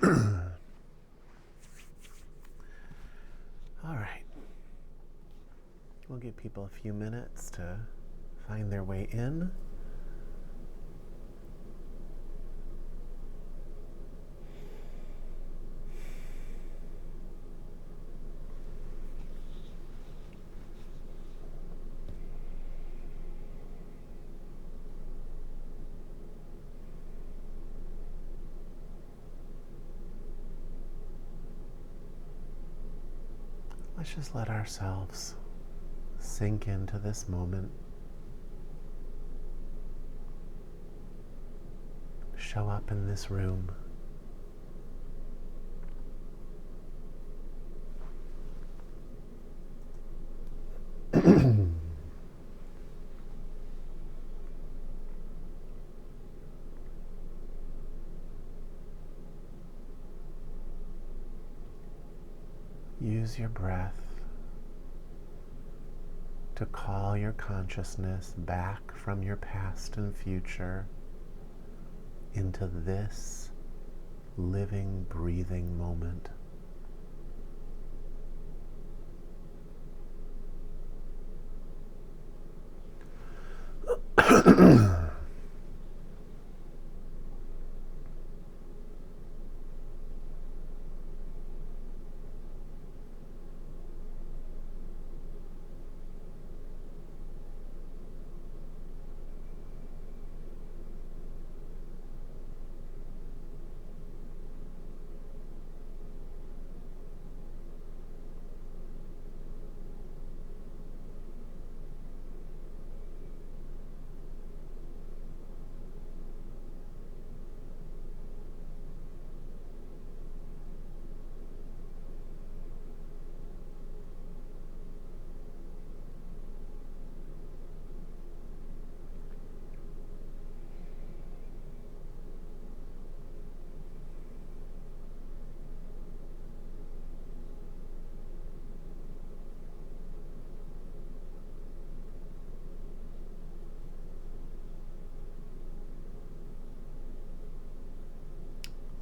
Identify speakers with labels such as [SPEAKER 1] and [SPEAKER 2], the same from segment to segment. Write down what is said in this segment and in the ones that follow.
[SPEAKER 1] All right. We'll give people a few minutes to find their way in. Let's just let ourselves sink into this moment. Show up in this room. Use your breath to call your consciousness back from your past and future into this living, breathing moment.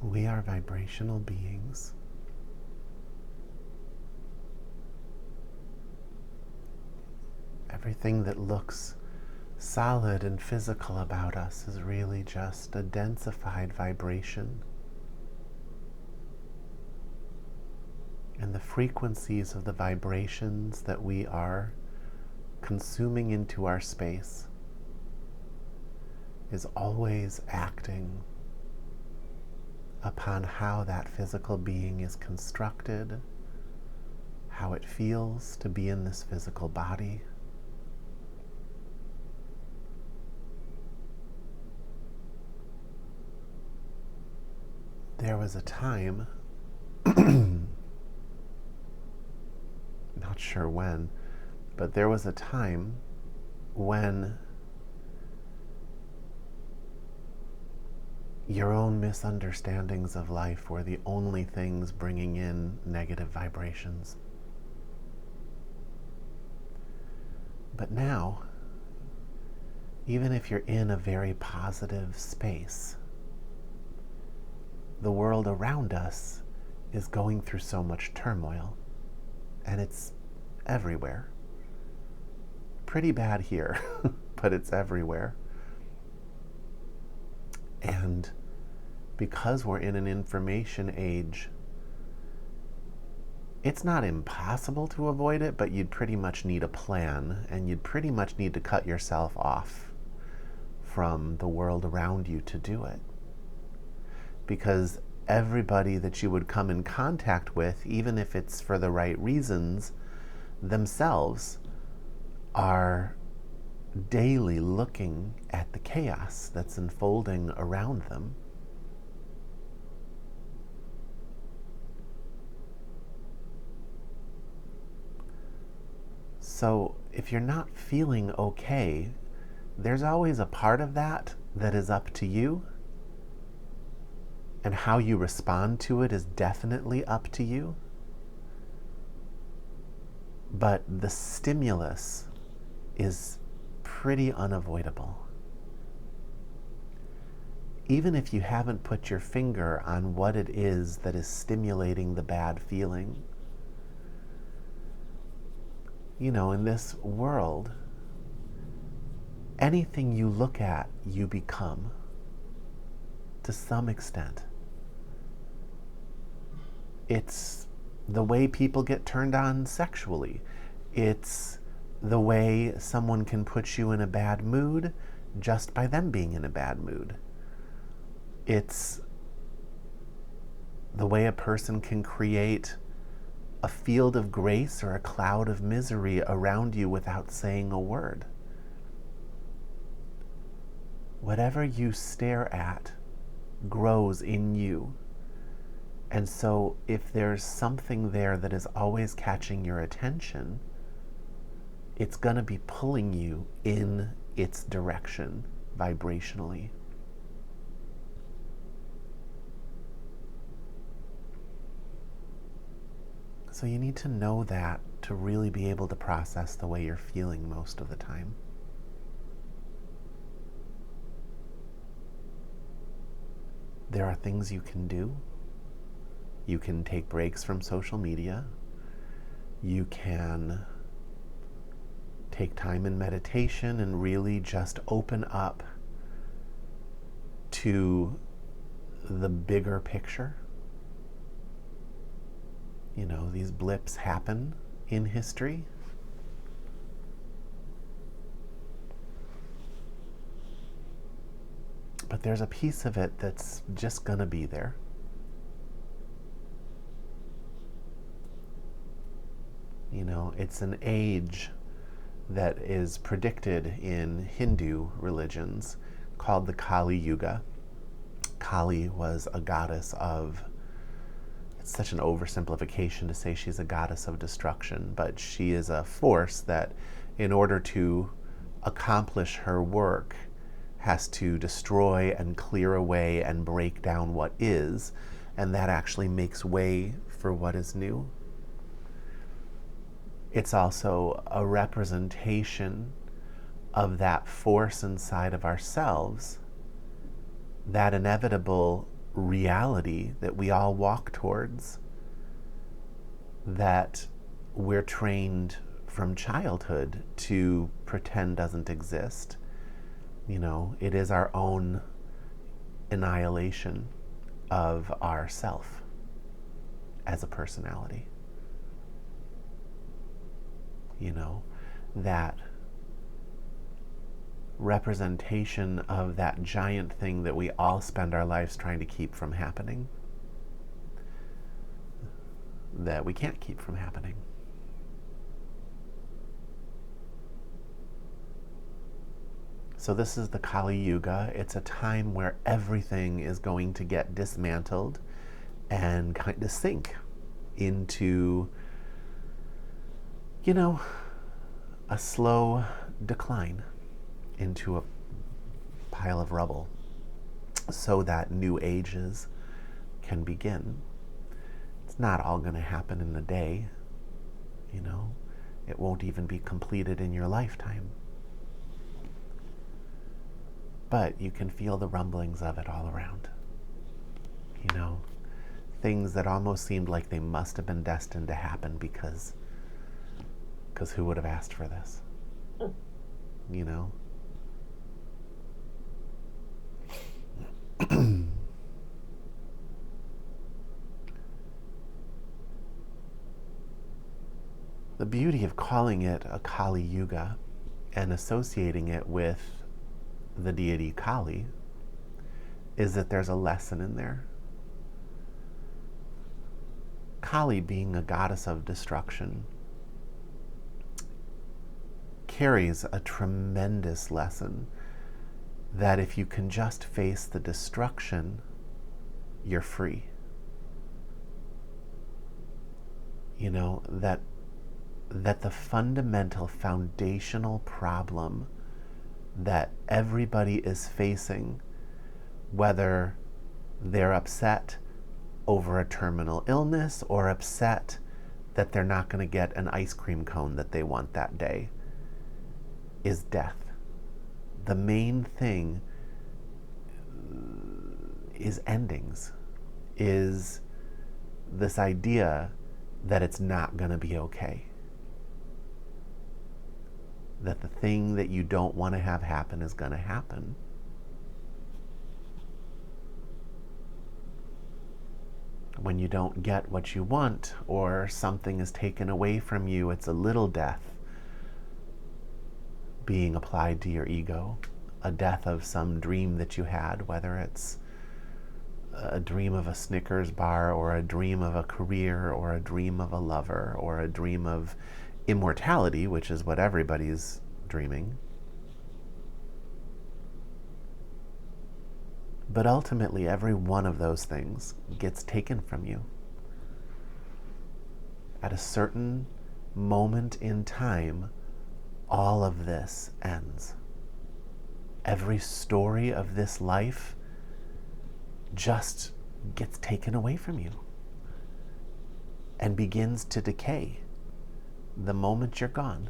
[SPEAKER 1] We are vibrational beings. Everything that looks solid and physical about us is really just a densified vibration. And the frequencies of the vibrations that we are consuming into our space is always acting upon how that physical being is constructed, how it feels to be in this physical body. There was a time, not sure when, but there was a time when your own misunderstandings of life were the only things bringing in negative vibrations. But now, even if you're in a very positive space, the world around us is going through so much turmoil, and it's everywhere. Pretty bad here, but it's everywhere. And because we're in an information age, it's not impossible to avoid it, but you'd pretty much need a plan, and you'd pretty much need to cut yourself off from the world around you to do it. Because everybody that you would come in contact with, even if it's for the right reasons, themselves are daily looking at the chaos that's unfolding around them. So if you're not feeling okay, there's always a part of that that is up to you. And how you respond to it is definitely up to you. But the stimulus is pretty unavoidable. even if you haven't put your finger on what it is that is stimulating the bad feeling. You know, in this world, anything you look at, you become, to some extent. It's the way people get turned on sexually. It's the way someone can put you in a bad mood just by them being in a bad mood. It's the way a person can create a field of grace or a cloud of misery around you without saying a word. Whatever you stare at grows in you. And so if there's something there that is always catching your attention, it's going to be pulling you in its direction vibrationally. So you need to know that to really be able to process the way you're feeling most of the time. There are things you can do. You can take breaks from social media. You can take time in meditation and really just open up to the bigger picture. You know, these blips happen in history. But there's a piece of it that's just going to be there. You know, it's an age that is predicted in Hindu religions called the Kali Yuga. Kali was a goddess of, it's such an oversimplification to say she's a goddess of destruction, but she is a force that, in order to accomplish her work, has to destroy and clear away and break down what is, and that actually makes way for what is new. It's also a representation of that force inside of ourselves, that inevitable reality that we all walk towards, that we're trained from childhood to pretend doesn't exist. You know, it is our own annihilation of ourself as a personality. You know, that representation of that giant thing that we all spend our lives trying to keep from happening, that we can't keep from happening. So this is the Kali Yuga. It's a time where everything is going to get dismantled and kind of sink into, you know, a slow decline into a pile of rubble so that new ages can begin. It's not all going to happen in a day, you know. It won't even be completed in your lifetime. But you can feel the rumblings of it all around. You know, things that almost seemed like they must have been destined to happen because who would have asked for this? You know? The beauty of calling it a Kali Yuga and associating it with the deity Kali is that there's a lesson in there. Kali, being a goddess of destruction, carries a tremendous lesson that if you can just face the destruction, you're free. You know, that the fundamental foundational problem that everybody is facing, whether they're upset over a terminal illness or upset that they're not going to get an ice cream cone that they want that day, is death. The main thing, is endings, is this idea that it's not going to be okay. That the thing that you don't want to have happen is going to happen. When you don't get what you want, or something is taken away from you, it's a little death being applied to your ego, a death of some dream that you had, whether it's a dream of a Snickers bar, or a dream of a career, or a dream of a lover, or a dream of immortality, which is what everybody's dreaming. But ultimately, every one of those things gets taken from you. At a certain moment in time, all of this ends. Every story of this life just gets taken away from you and begins to decay the moment you're gone.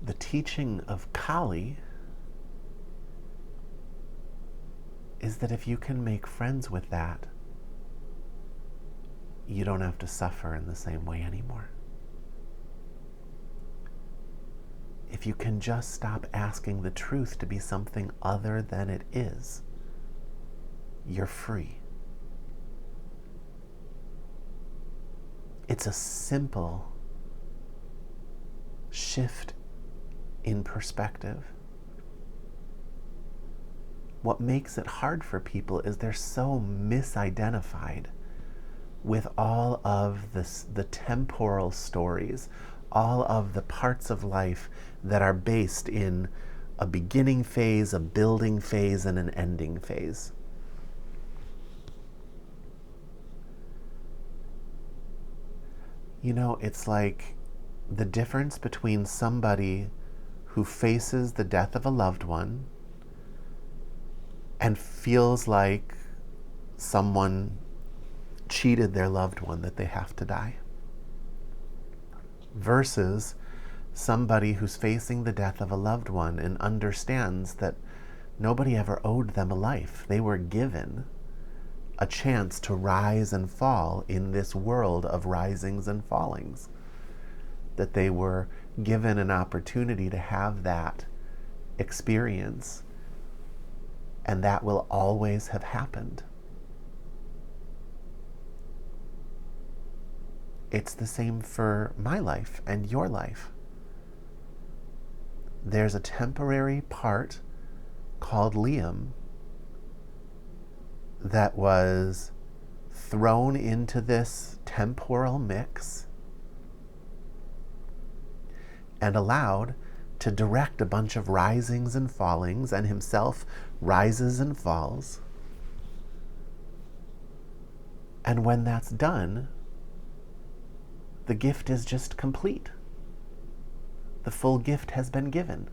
[SPEAKER 1] The teaching of Kali is that if you can make friends with that, you don't have to suffer in the same way anymore. If you can just stop asking the truth to be something other than it is, you're free. It's a simple shift in perspective. What makes it hard for people is they're so misidentified with all of the temporal stories, all of the parts of life that are based in a beginning phase, a building phase, and an ending phase. You know, it's like the difference between somebody who faces the death of a loved one and feels like someone cheated their loved one, that they have to die, versus somebody who's facing the death of a loved one and understands that nobody ever owed them a life. They were given a chance to rise and fall in this world of risings and fallings, that they were given an opportunity to have that experience, and that will always have happened. It's the same for my life and your life. There's a temporary part called Liam that was thrown into this temporal mix and allowed to direct a bunch of risings and fallings, and himself rises and falls. And when that's done, the gift is just complete. The full gift has been given.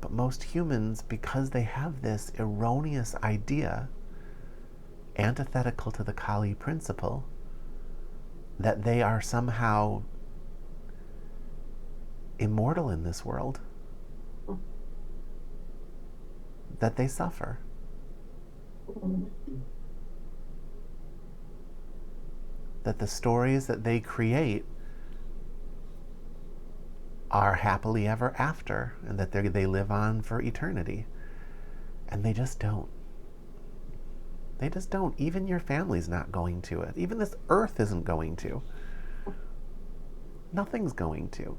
[SPEAKER 1] But most humans, because they have this erroneous idea, antithetical to the Kali principle, that they are somehow immortal in this world, that they suffer. That the stories that they create are happily ever after, and that they live on for eternity. And they just don't. They just don't. Even your family's not going to it. Even this earth isn't going to. Nothing's going to.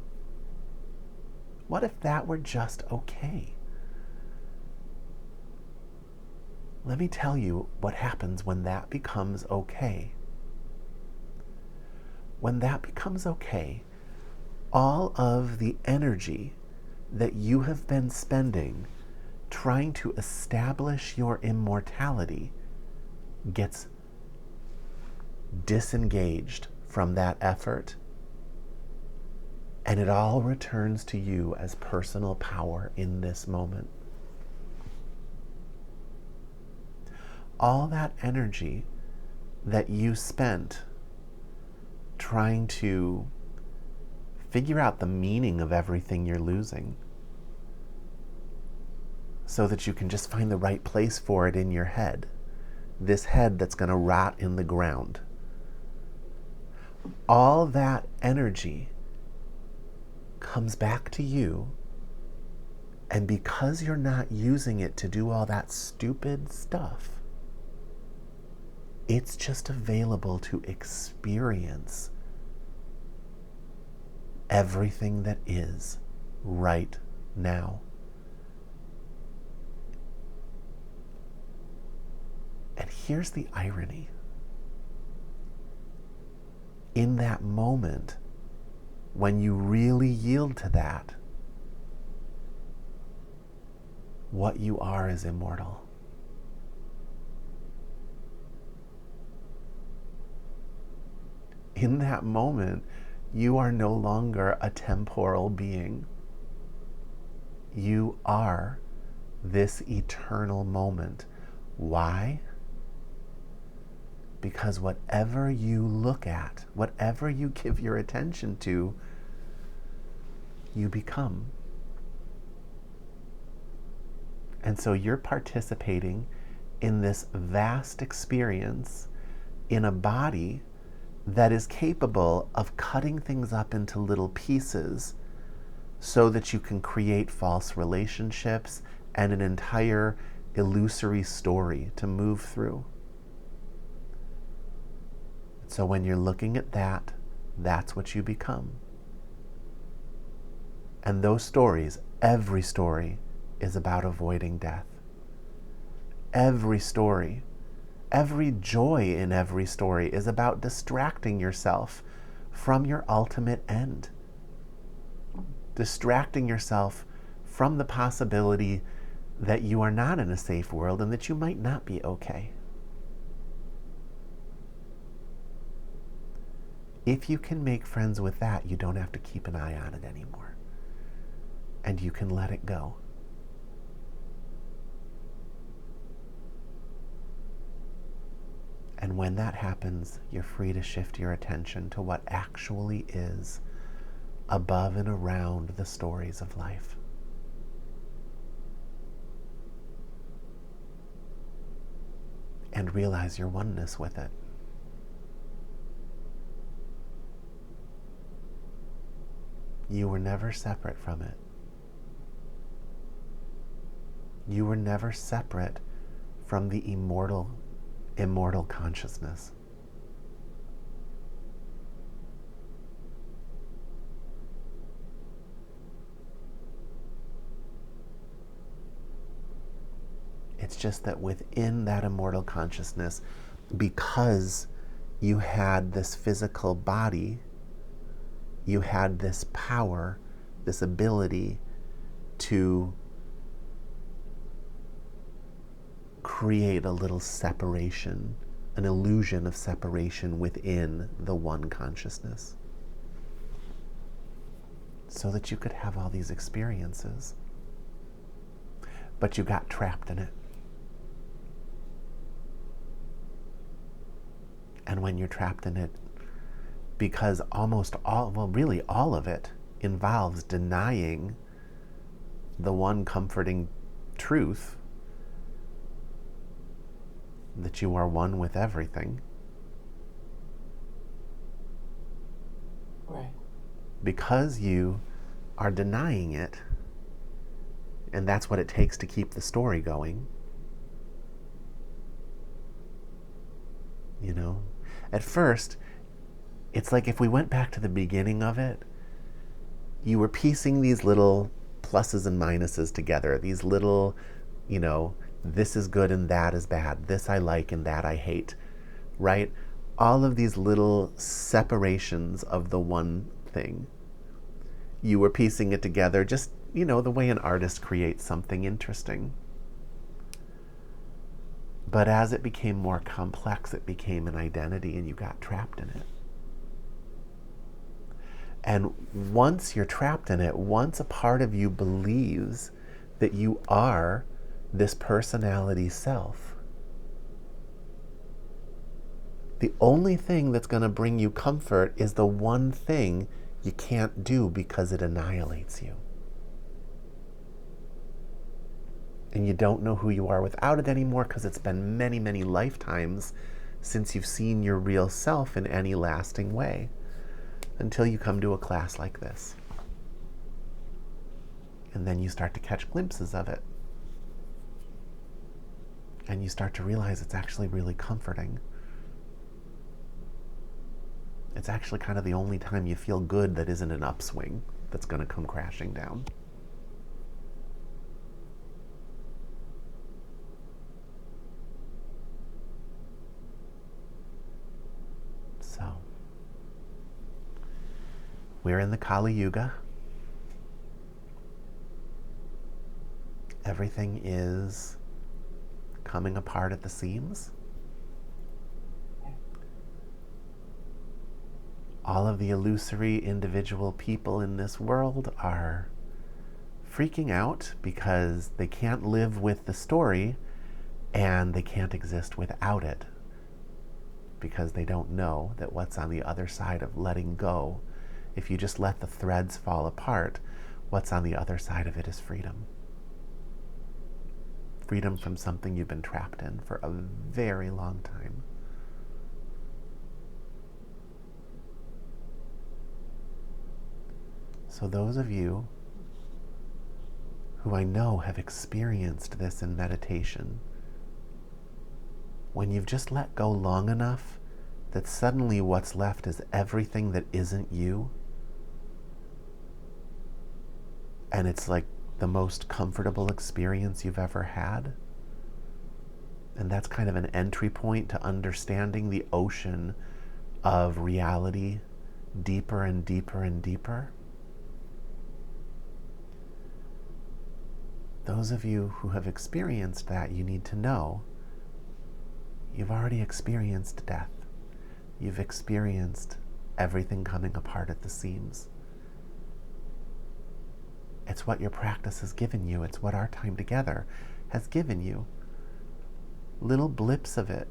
[SPEAKER 1] What if that were just okay? Let me tell you what happens when that becomes okay. When that becomes okay, all of the energy that you have been spending trying to establish your immortality gets disengaged from that effort, and it all returns to you as personal power in this moment. All that energy that you spent trying to Figure out the meaning of everything you're losing so that you can just find the right place for it in your head. This head that's going to rot in the ground. All that energy comes back to you, and because you're not using it to do all that stupid stuff, it's just available to experience everything that is right now. And here's the irony. In that moment, when you really yield to that, what you are is immortal. In that moment, you are no longer a temporal being. You are this eternal moment. Why? Because whatever you look at, whatever you give your attention to, you become. And so you're participating in this vast experience in a body that is capable of cutting things up into little pieces so that you can create false relationships and an entire illusory story to move through. So when you're looking at that, that's what you become. And those stories, every story, is about avoiding death. Every story, every joy in every story is about distracting yourself from your ultimate end. Distracting yourself from the possibility that you are not in a safe world and that you might not be okay. If you can make friends with that, you don't have to keep an eye on it anymore. And you can let it go. And when that happens, you're free to shift your attention to what actually is above and around the stories of life. And realize your oneness with it. You were never separate from it. You were never separate from the immortal consciousness. It's just that within that immortal consciousness, because you had this physical body, you had this power, this ability to create a little separation, an illusion of separation within the one consciousness, so that you could have all these experiences. But you got trapped in it. And when you're trapped in it, because really all of it involves denying the one comforting truth that you are one with everything.
[SPEAKER 2] Right.
[SPEAKER 1] Because you are denying it, and that's what it takes to keep the story going. You know, at first, it's like if we went back to the beginning of it, you were piecing these little pluses and minuses together, these little, this is good and that is bad, this I like and that I hate, right? All of these little separations of the one thing. You were piecing it together just, the way an artist creates something interesting. But as it became more complex, it became an identity and you got trapped in it. And once you're trapped in it, once a part of you believes that you are this personality self, the only thing that's going to bring you comfort is the one thing you can't do because it annihilates you. And you don't know who you are without it anymore because it's been many, many lifetimes since you've seen your real self in any lasting way, until you come to a class like this. And then you start to catch glimpses of it. And you start to realize it's actually really comforting. It's actually kind of the only time you feel good that isn't an upswing that's going to come crashing down. So, we're in the Kali Yuga. Everything is coming apart at the seams. All of the illusory individual people in this world are freaking out because they can't live with the story and they can't exist without it, because they don't know that what's on the other side of letting go, if you just let the threads fall apart, what's on the other side of it is freedom. Freedom from something you've been trapped in for a very long time. So those of you who I know have experienced this in meditation, when you've just let go long enough that suddenly what's left is everything that isn't you, and it's like the most comfortable experience you've ever had. And that's kind of an entry point to understanding the ocean of reality deeper and deeper and deeper. Those of you who have experienced that, you need to know you've already experienced death. You've experienced everything coming apart at the seams. It's what your practice has given you. It's what our time together has given you. Little blips of it.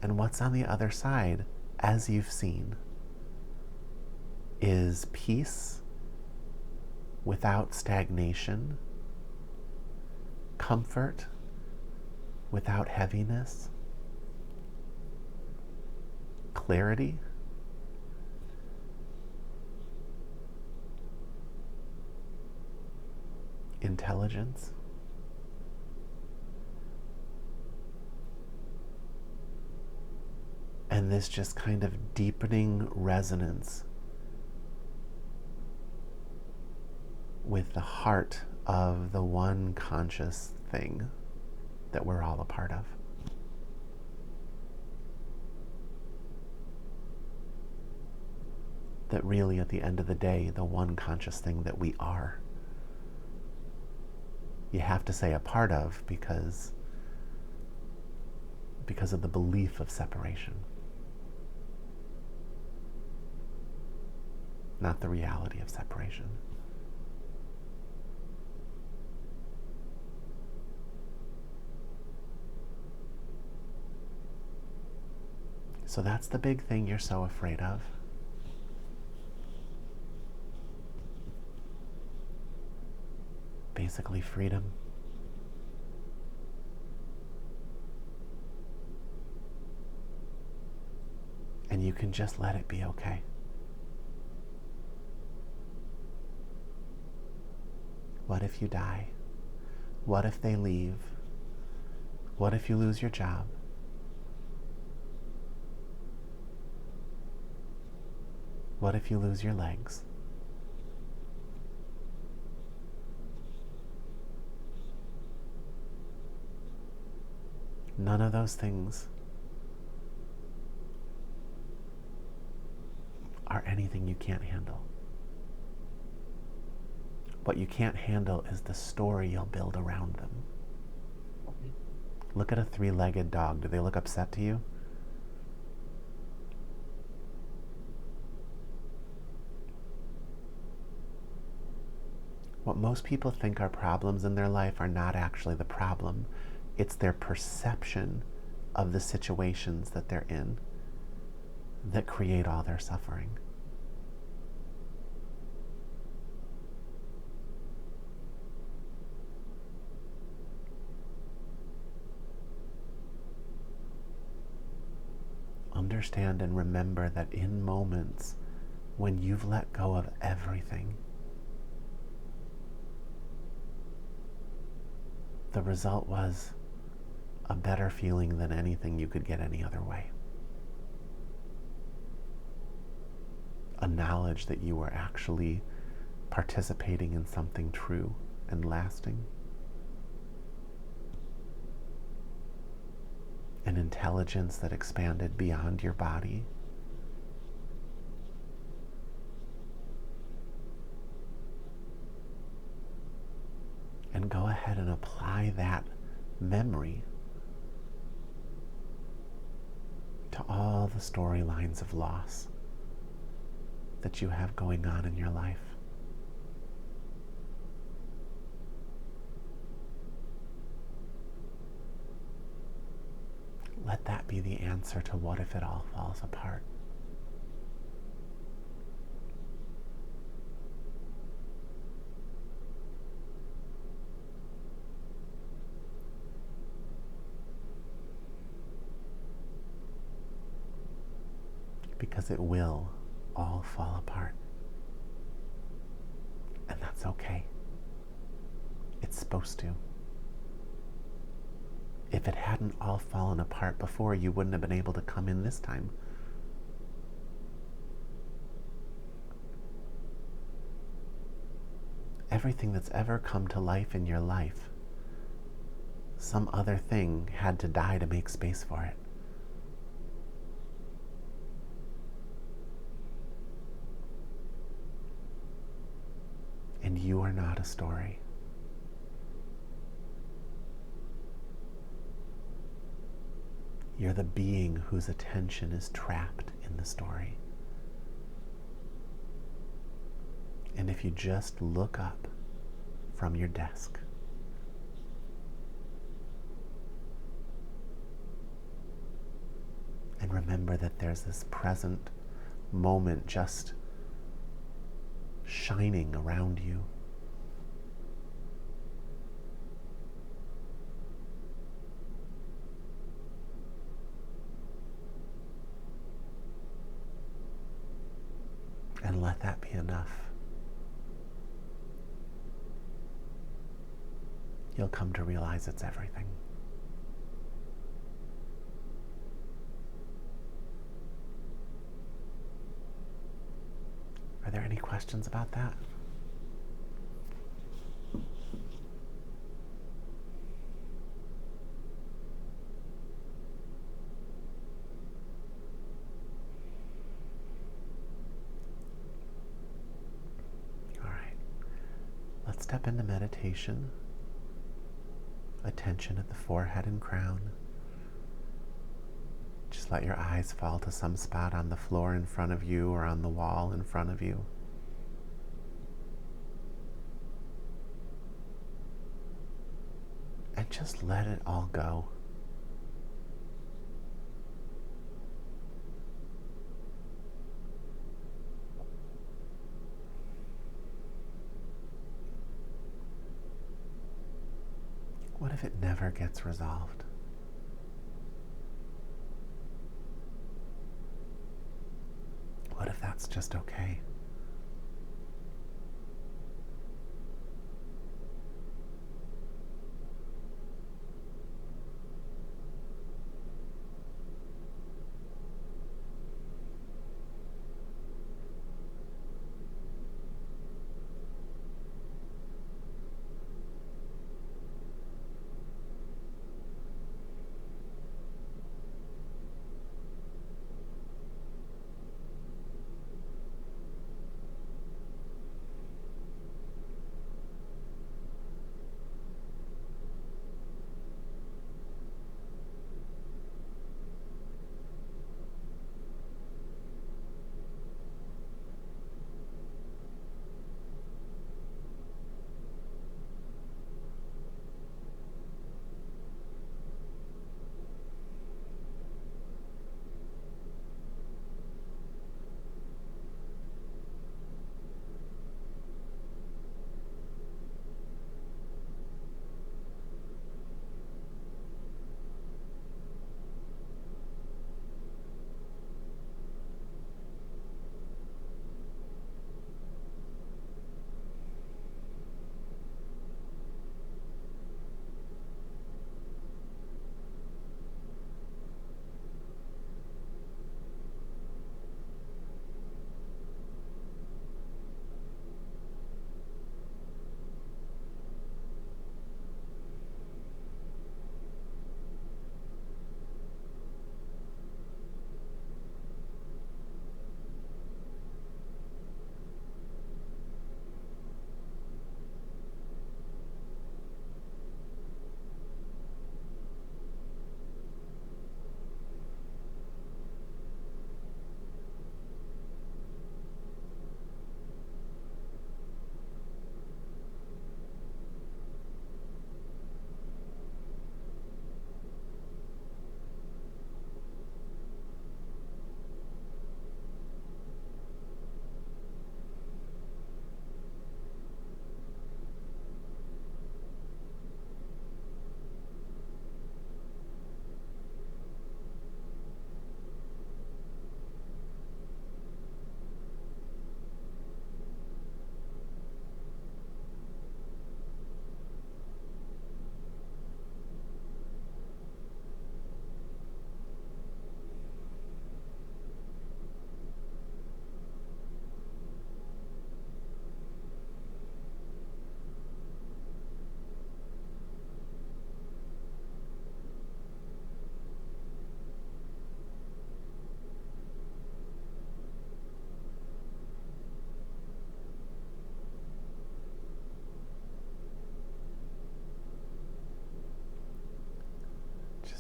[SPEAKER 1] And what's on the other side, as you've seen, is peace without stagnation, comfort without heaviness, clarity, intelligence, and this just kind of deepening resonance with the heart of the one conscious thing that we're all a part of. That really, at the end of the day, the one conscious thing that we are. You have to say a part of because of the belief of separation, not the reality of separation. So that's the big thing you're so afraid of. Basically, freedom. And you can just let it be okay. What if you die? What if they leave? What if you lose your job? What if you lose your legs? None of those things are anything you can't handle. What you can't handle is the story you'll build around them. Look at a three-legged dog. Do they look upset to you? What most people think are problems in their life are not actually the problem. It's their perception of the situations that they're in that create all their suffering. Understand and remember that in moments when you've let go of everything, the result was a better feeling than anything you could get any other way. A knowledge that you were actually participating in something true and lasting. An intelligence that expanded beyond your body. And go ahead and apply that memory to all the storylines of loss that you have going on in your life. Let that be the answer to what if it all falls apart. Because it will all fall apart. And that's okay. It's supposed to. If it hadn't all fallen apart before, you wouldn't have been able to come in this time. Everything that's ever come to life in your life, some other thing had to die to make space for it. And you are not a story. You're the being whose attention is trapped in the story. And if you just look up from your desk, and remember that there's this present moment just shining around you. And let that be enough. You'll come to realize it's everything. Are there any questions about that? All right. Let's step into meditation. Attention at the forehead and crown. Just let your eyes fall to some spot on the floor in front of you or on the wall in front of you. And just let it all go. What if it never gets resolved? What if that's just okay?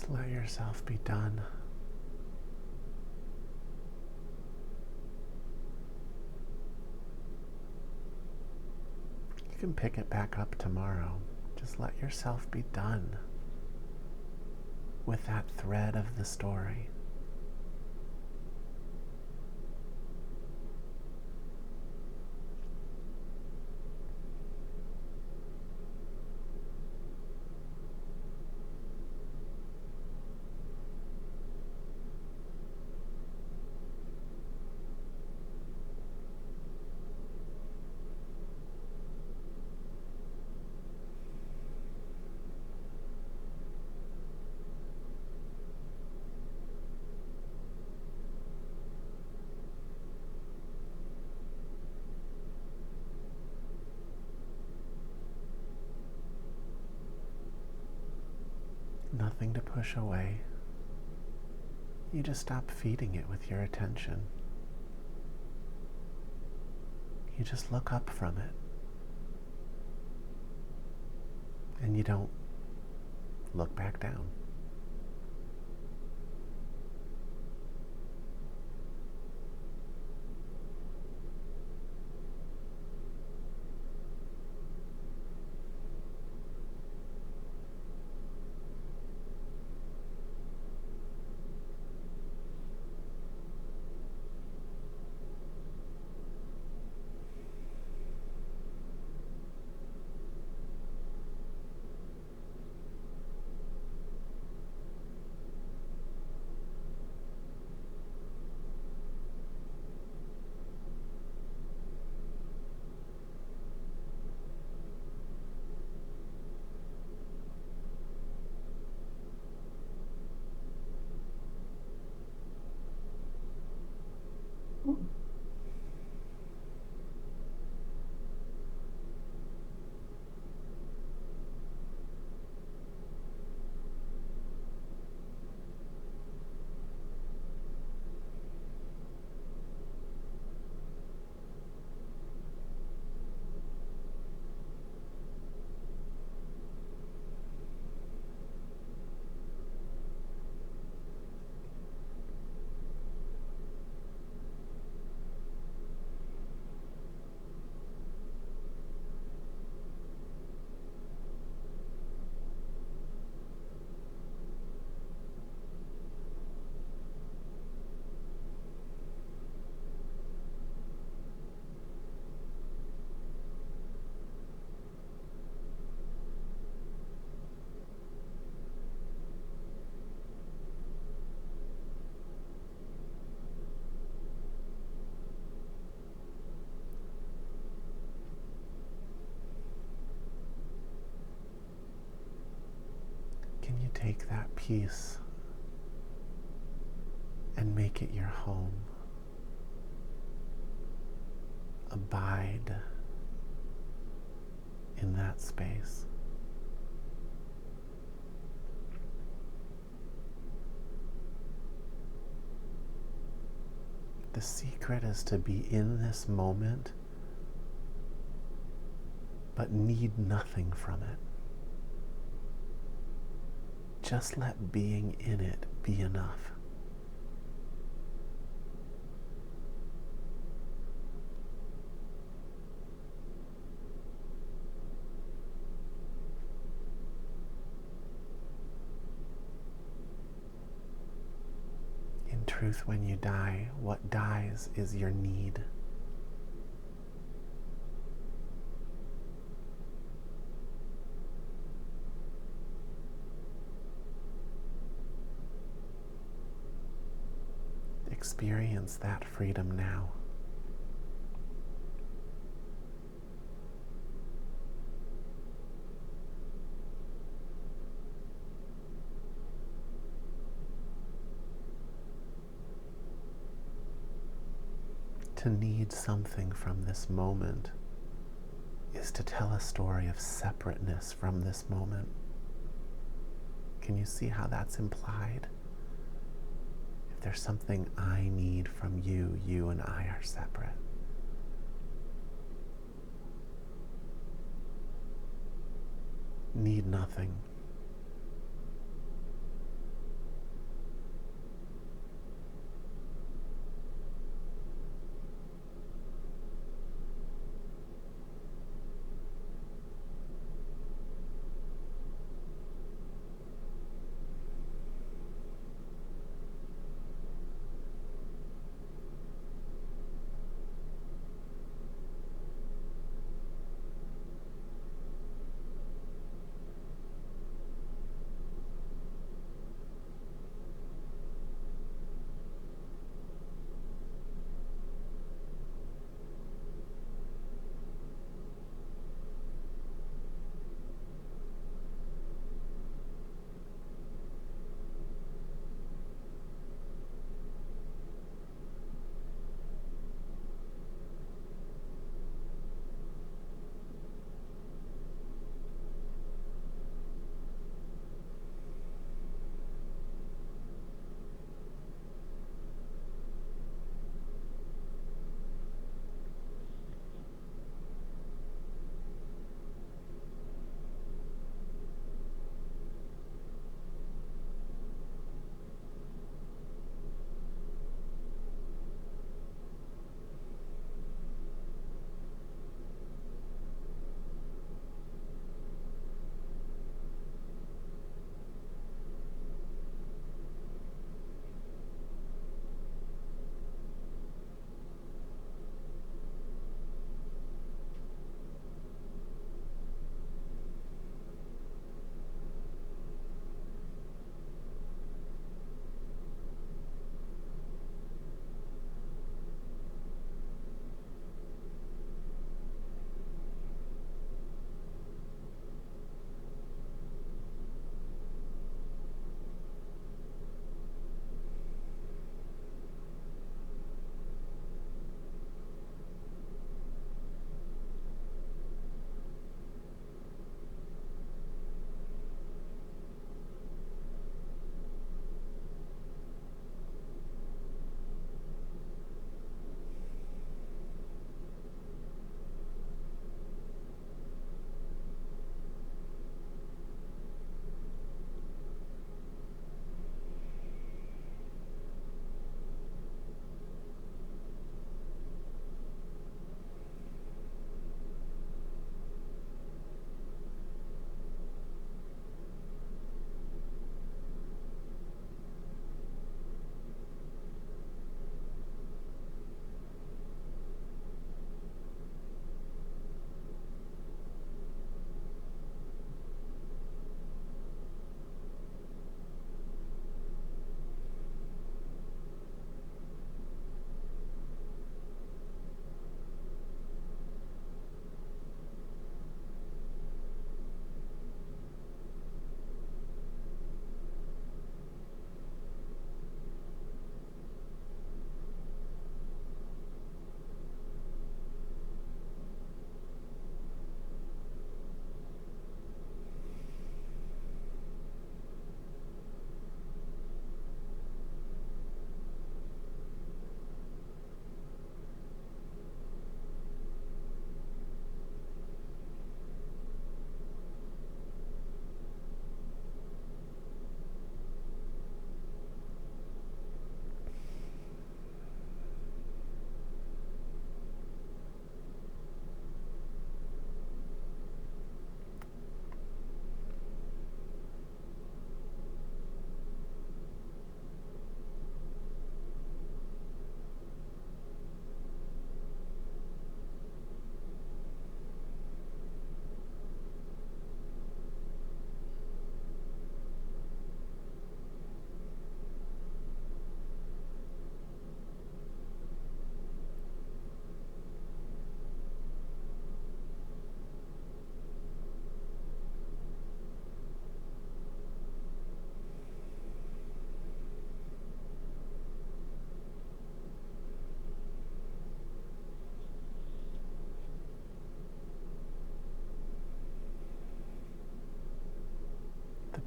[SPEAKER 1] Just let yourself be done. You can pick it back up tomorrow. Just let yourself be done with that thread of the story. Nothing to push away. You just stop feeding it with your attention. You just look up from it. And you don't look back down. Can you take that peace and make it your home? Abide in that space. The secret is to be in this moment, but need nothing from it. Just let being in it be enough. In truth, when you die, what dies is your need. Experience that freedom now. To need something from this moment is to tell a story of separateness from this moment. Can you see how that's implied? If there's something I need from you, you and I are separate. Need nothing.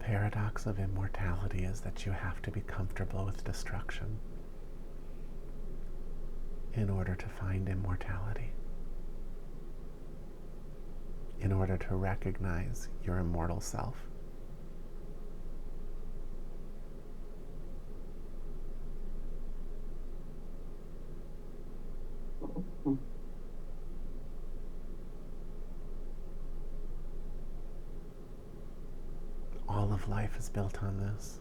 [SPEAKER 1] paradox of immortality is that you have to be comfortable with destruction in order to find immortality, in order to recognize your immortal self. All of life is built on this.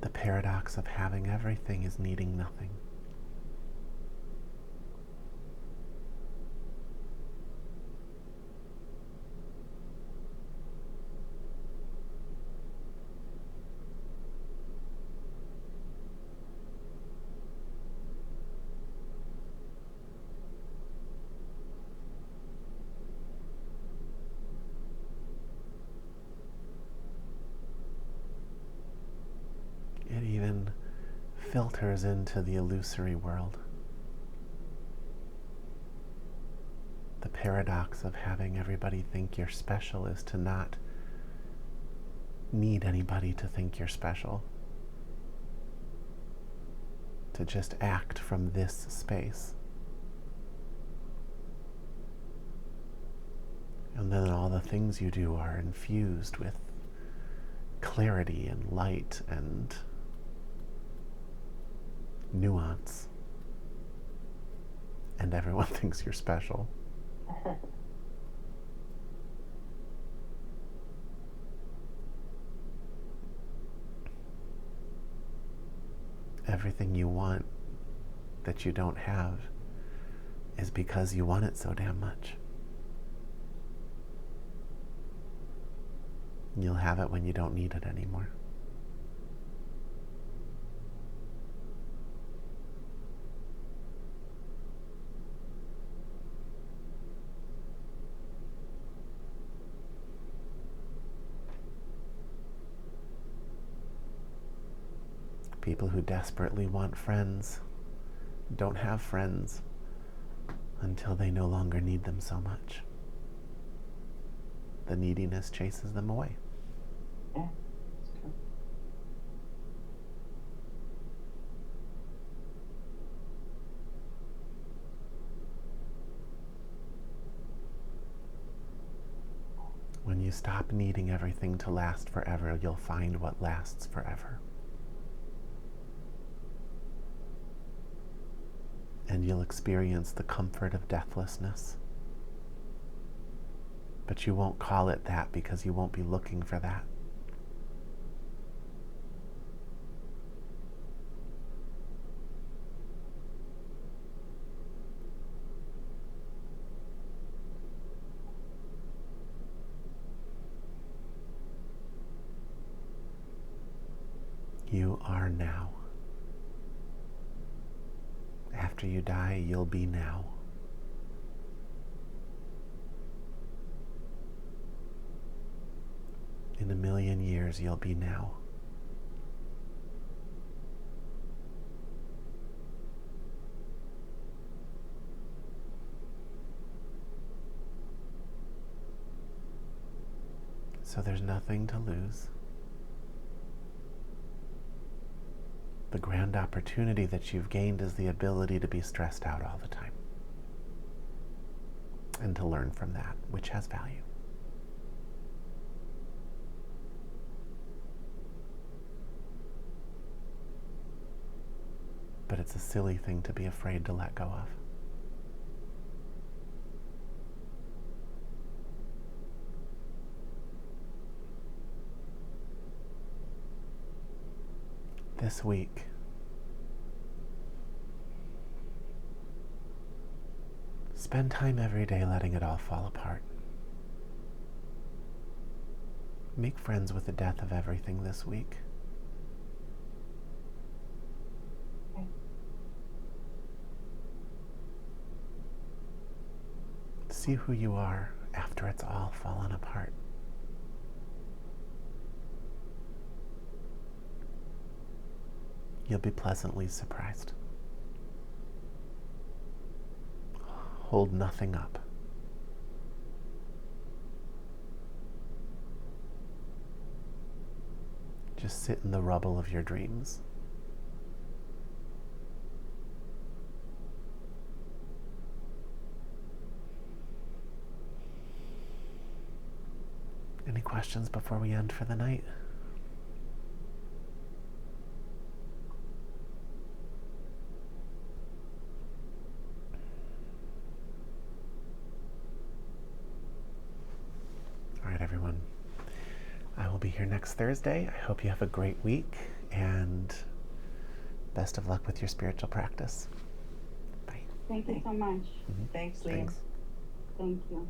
[SPEAKER 1] The paradox of having everything is needing nothing. It even filters into the illusory world. The paradox of having everybody think you're special is to not need anybody to think you're special. To just act from this space. And then all the things you do are infused with clarity and light and nuance. And everyone thinks you're special. Everything you want that you don't have is because you want it so damn much. You'll have it when you don't need it anymore. People who desperately want friends don't have friends until they no longer need them so much. The neediness chases them away.
[SPEAKER 2] Yeah, that's true.
[SPEAKER 1] When you stop needing everything to last forever, you'll find what lasts forever. And you'll experience the comfort of deathlessness. But you won't call it that because you won't be looking for that. You are now. After you die, you'll be now. In a million years, you'll be now. So there's nothing to lose. The grand opportunity that you've gained is the ability to be stressed out all the time. And to learn from that, which has value. But it's a silly thing to be afraid to let go of. This week, spend time every day letting it all fall apart. Make friends with the death of everything this week.
[SPEAKER 2] Okay.
[SPEAKER 1] See who you are after it's all fallen apart. You'll be pleasantly surprised. Hold nothing up. Just sit in the rubble of your dreams. Any questions before we end for the night? All right, everyone. I will be here next Thursday. I hope you have a great week, and best of luck with your spiritual practice. Bye.
[SPEAKER 2] Thank you so much.
[SPEAKER 3] Thanks, Liam.
[SPEAKER 1] Thanks.
[SPEAKER 2] Thank you.